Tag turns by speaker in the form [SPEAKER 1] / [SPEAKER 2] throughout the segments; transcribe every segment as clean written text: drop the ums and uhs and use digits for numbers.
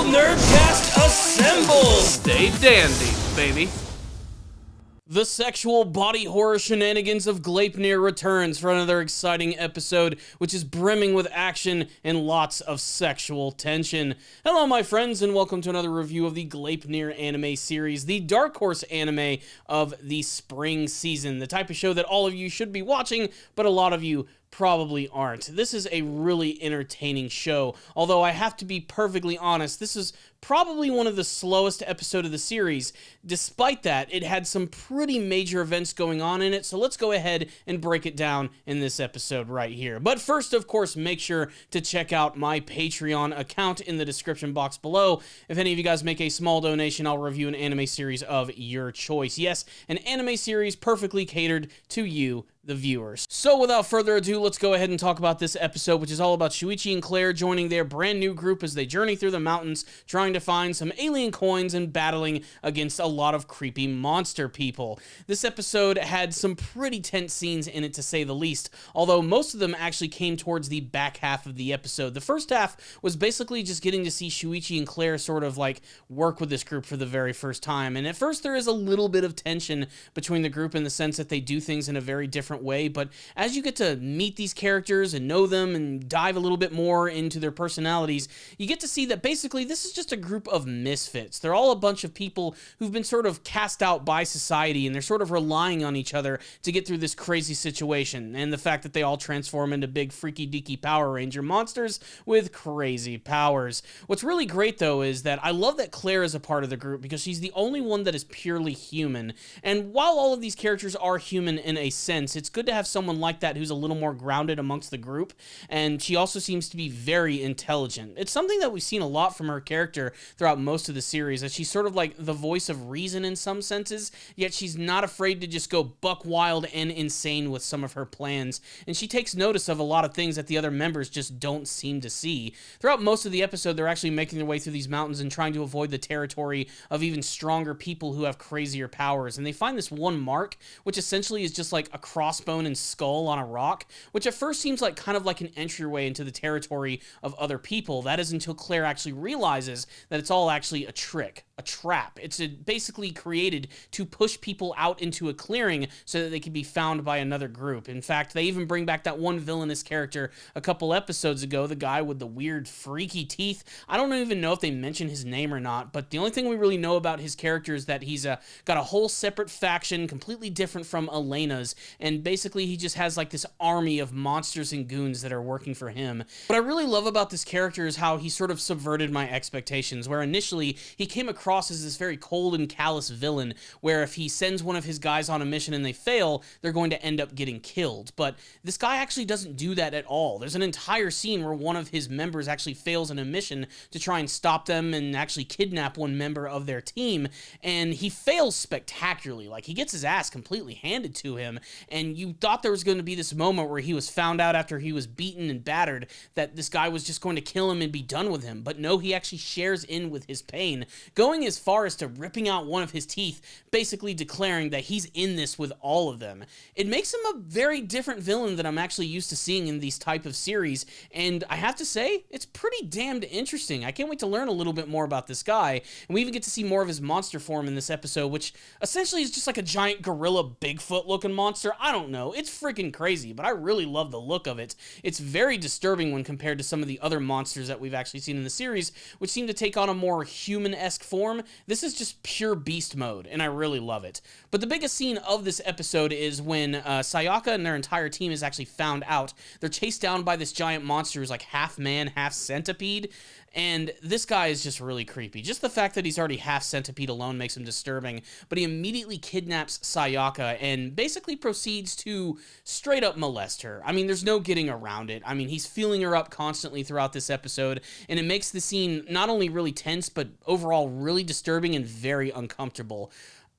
[SPEAKER 1] Nerdcast assemble!
[SPEAKER 2] Stay dandy, baby.
[SPEAKER 1] The sexual body horror shenanigans of Gleipnir returns for another exciting episode, which is brimming with action and lots of sexual tension. Hello, my friends, and welcome to another review of the Gleipnir anime series, the Dark Horse anime of the spring season, the type of show that all of you should be watching, but a lot of you probably aren't. This is a really entertaining show, although I have to be perfectly honest, this is probably one of the slowest episodes of the series. Despite that, it had some pretty major events going on in it, so let's go ahead and break it down in this episode right here. But first, of course, make sure to check out my Patreon account in the description box below. If any of you guys make a small donation, I'll review an anime series of your choice. Yes, an anime series perfectly catered to you, the viewers. So without further ado, let's go ahead and talk about this episode, which is all about Shuichi and Clair joining their brand new group as they journey through the mountains, trying to find some alien coins and battling against a lot of creepy monster people. This episode had some pretty tense scenes in it, to say the least, although most of them actually came towards the back half of the episode. The first half was basically just getting to see Shuichi and Clair sort of like work with this group for the very first time, and at first there is a little bit of tension between the group in the sense that they do things in a very different way, but as you get to meet these characters and know them and dive a little bit more into their personalities, you get to see that basically this is just a group of misfits. They're all a bunch of people who've been sort of cast out by society, and they're sort of relying on each other to get through this crazy situation, and the fact that they all transform into big freaky deaky Power Ranger monsters with crazy powers. What's really great though is that I love that Claire is a part of the group because she's the only one that is purely human, and while all of these characters are human in a sense, it's good to have someone like that who's a little more grounded amongst the group, and she also seems to be very intelligent. It's something that we've seen a lot from her character throughout most of the series, that she's sort of like the voice of reason in some senses, yet she's not afraid to just go buck wild and insane with some of her plans, and she takes notice of a lot of things that the other members just don't seem to see. Throughout most of the episode, they're actually making their way through these mountains and trying to avoid the territory of even stronger people who have crazier powers, and they find this one mark, which essentially is just like a crossbone and skull on a rock, which at first seems like kind of like an entryway into the territory of other people. That is until Claire actually realizes that it's all actually a trick, a trap. It's basically created to push people out into a clearing so that they can be found by another group. In fact, they even bring back that one villainous character a couple episodes ago, the guy with the weird freaky teeth. I don't even know if they mention his name or not, but the only thing we really know about his character is that he's got a whole separate faction, completely different from Elena's, and basically he just has like this army of monsters and goons that are working for him. What I really love about this character is how he sort of subverted my expectations, where initially he came across as this very cold and callous villain, where if he sends one of his guys on a mission and they fail, they're going to end up getting killed. But this guy actually doesn't do that at all. There's an entire scene where one of his members actually fails in a mission to try and stop them and actually kidnap one member of their team, and he fails spectacularly. Like, he gets his ass completely handed to him, and you thought there was going to be this moment where he was found out after he was beaten and battered that this guy was just going to kill him and be done with him, but no, he actually shares in with his pain, going as far as to ripping out one of his teeth, basically declaring that he's in this with all of them. It makes him a very different villain than I'm actually used to seeing in these type of series, and I have to say, it's pretty damned interesting. I can't wait to learn a little bit more about this guy, and we even get to see more of his monster form in this episode, which essentially is just like a giant gorilla Bigfoot looking monster. I don't know, it's freaking crazy, but I really love the look of it. It's very disturbing when compared to some of the other monsters that we've actually seen in the series, which seem to take on a more human-esque form. This is just pure beast mode, and I really love it. But the biggest scene of this episode is when Sayaka and their entire team is actually found out. They're chased down by this giant monster who's like half man, half centipede, and this guy is just really creepy. Just the fact that he's already half centipede alone makes him disturbing, but he immediately kidnaps Sayaka and basically proceeds to straight up molest her. I mean, there's no getting around it. I mean, he's feeling her up constantly throughout this episode, and it makes the scene not only really tense, but overall really disturbing and very uncomfortable.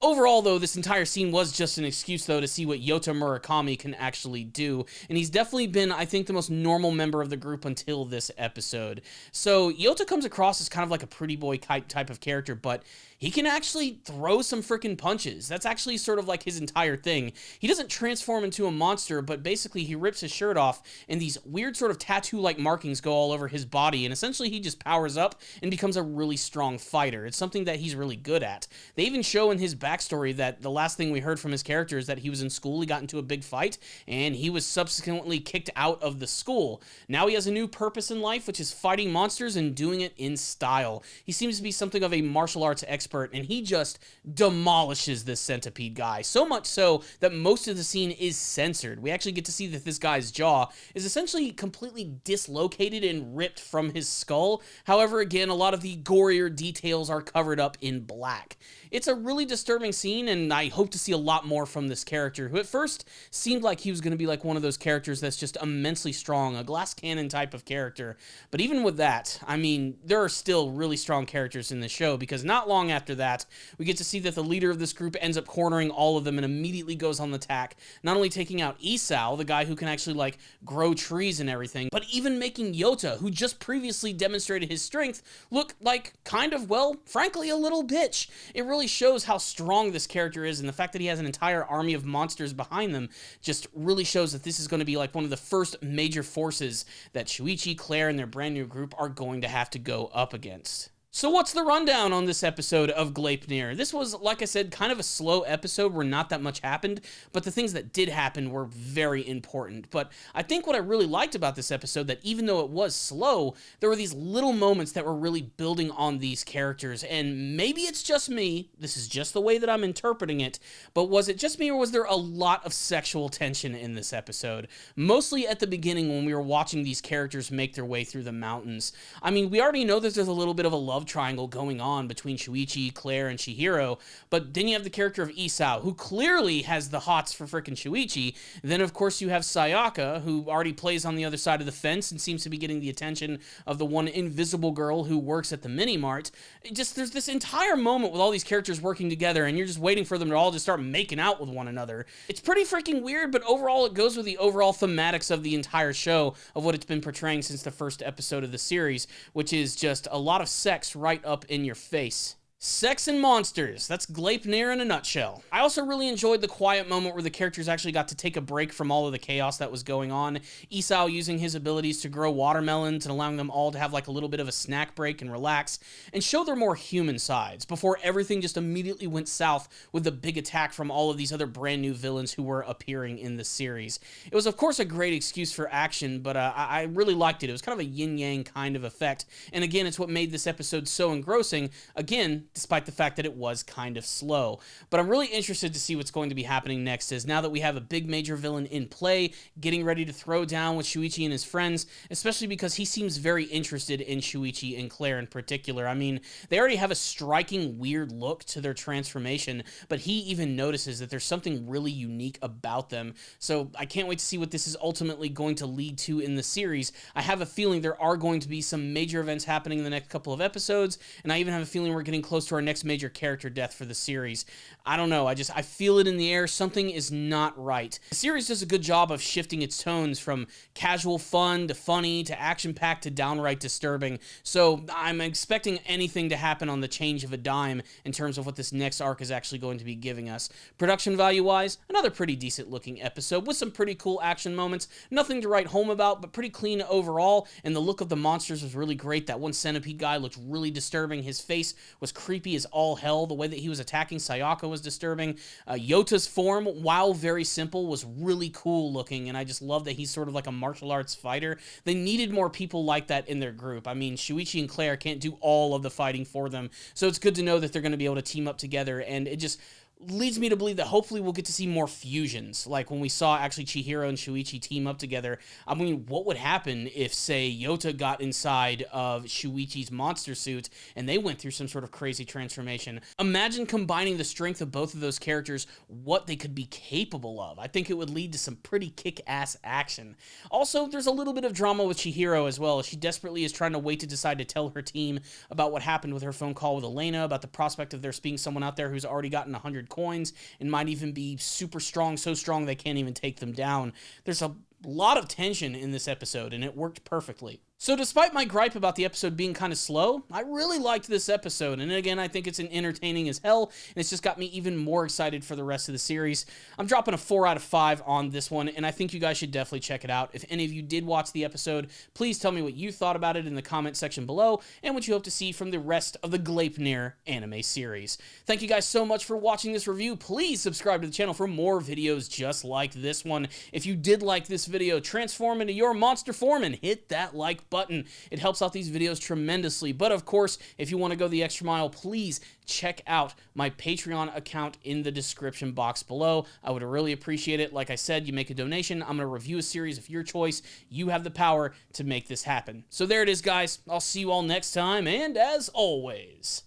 [SPEAKER 1] Overall, though, this entire scene was just an excuse, though, to see what Yota Murakami can actually do, and he's definitely been, I think, the most normal member of the group until this episode. So, Yota comes across as kind of like a pretty boy type of character, but he can actually throw some freaking punches. That's actually sort of like his entire thing. He doesn't transform into a monster, but basically he rips his shirt off and these weird sort of tattoo-like markings go all over his body, and essentially he just powers up and becomes a really strong fighter. It's something that he's really good at. They even show in his backstory that the last thing we heard from his character is that he was in school, he got into a big fight, and he was subsequently kicked out of the school. Now he has a new purpose in life, which is fighting monsters and doing it in style. He seems to be something of a martial arts expert, and he just demolishes this centipede guy, so much so that most of the scene is censored. We actually get to see that this guy's jaw is essentially completely dislocated and ripped from his skull. However, again, a lot of the gorier details are covered up in black. It's a really disturbing scene, and I hope to see a lot more from this character, who at first seemed like he was going to be like one of those characters that's just immensely strong, a glass cannon type of character. But even with that, I mean, there are still really strong characters in the show, because not long after that, we get to see that the leader of this group ends up cornering all of them and immediately goes on the attack, not only taking out Isao, the guy who can actually like grow trees and everything, but even making Yota, who just previously demonstrated his strength, look like kind of, well, frankly, a little bitch. It really shows how strong this character is, and the fact that he has an entire army of monsters behind them just really shows that this is going to be like one of the first major forces that Shuichi, Clair, and their brand new group are going to have to go up against. So what's the rundown on this episode of Gleipnir? This was, like I said, kind of a slow episode where not that much happened, but the things that did happen were very important. But I think what I really liked about this episode, that even though it was slow, there were these little moments that were really building on these characters. And maybe it's just me, this is just the way that I'm interpreting it, but was it just me, or was there a lot of sexual tension in this episode? Mostly at the beginning when we were watching these characters make their way through the mountains. I mean, we already know that there's a little bit of a love triangle going on between Shuichi, Clair, and Chihiro, but then you have the character of Isao, who clearly has the hots for frickin' Shuichi. Then, of course, you have Sayaka, who already plays on the other side of the fence and seems to be getting the attention of the one invisible girl who works at the mini-mart. There's this entire moment with all these characters working together, and you're just waiting for them to all just start making out with one another. It's pretty freaking weird, but overall, it goes with the overall thematics of the entire show, of what it's been portraying since the first episode of the series, which is just a lot of sex right up in your face. Sex and monsters. That's Gleipnir in a nutshell. I also really enjoyed the quiet moment where the characters actually got to take a break from all of the chaos that was going on. Isao using his abilities to grow watermelons and allowing them all to have like a little bit of a snack break and relax and show their more human sides before everything just immediately went south with the big attack from all of these other brand new villains who were appearing in the series. It was of course a great excuse for action, but I really liked it. It was kind of a yin-yang kind of effect. And again, it's what made this episode so engrossing. Again, despite the fact that it was kind of slow. But I'm really interested to see what's going to be happening next, as now that we have a big major villain in play, getting ready to throw down with Shuichi and his friends, especially because he seems very interested in Shuichi and Clair in particular. I mean, they already have a striking, weird look to their transformation, but he even notices that there's something really unique about them. So I can't wait to see what this is ultimately going to lead to in the series. I have a feeling there are going to be some major events happening in the next couple of episodes, and I even have a feeling we're getting close to our next major character death for the series. I don't know, I feel it in the air. Something is not right. The series does a good job of shifting its tones from casual fun to funny to action-packed to downright disturbing. So I'm expecting anything to happen on the change of a dime in terms of what this next arc is actually going to be giving us. Production value-wise, another pretty decent-looking episode with some pretty cool action moments. Nothing to write home about, but pretty clean overall, and the look of the monsters was really great. That one centipede guy looked really disturbing. His face was creepy as all hell. The way that he was attacking Sayaka was disturbing. Yota's form, while very simple, was really cool looking, and I just love that he's sort of like a martial arts fighter. They needed more people like that in their group. I mean, Shuichi and Clair can't do all of the fighting for them, so it's good to know that they're going to be able to team up together, and it just leads me to believe that hopefully we'll get to see more fusions, like when we saw actually Chihiro and Shuichi team up together. I mean, what would happen if, say, Yota got inside of Shuichi's monster suit and they went through some sort of crazy transformation? Imagine combining the strength of both of those characters, what they could be capable of. I think it would lead to some pretty kick-ass action. Also, there's a little bit of drama with Chihiro as well, as she desperately is trying to wait to decide to tell her team about what happened with her phone call with Elena, about the prospect of there being someone out there who's already gotten 100 coins and might even be super strong, so strong they can't even take them down. There's a lot of tension in this episode, and it worked perfectly. So despite my gripe about the episode being kind of slow, I really liked this episode, and again, I think it's entertaining as hell, and it's just got me even more excited for the rest of the series. I'm dropping a 4 out of 5 on this one, and I think you guys should definitely check it out. If any of you did watch the episode, please tell me what you thought about it in the comment section below, and what you hope to see from the rest of the Gleipnir anime series. Thank you guys so much for watching this review. Please subscribe to the channel for more videos just like this one. If you did like this video, transform into your monster form and hit that like button. It helps out these videos tremendously. But of course, if you want to go the extra mile, please check out my Patreon account in the description box below. I would really appreciate it. Like I said, you make a donation, I'm going to review a series of your choice. You have the power to make this happen. So there it is, guys. I'll see you all next time, and as always,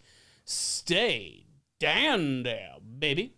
[SPEAKER 1] stay dandy, baby.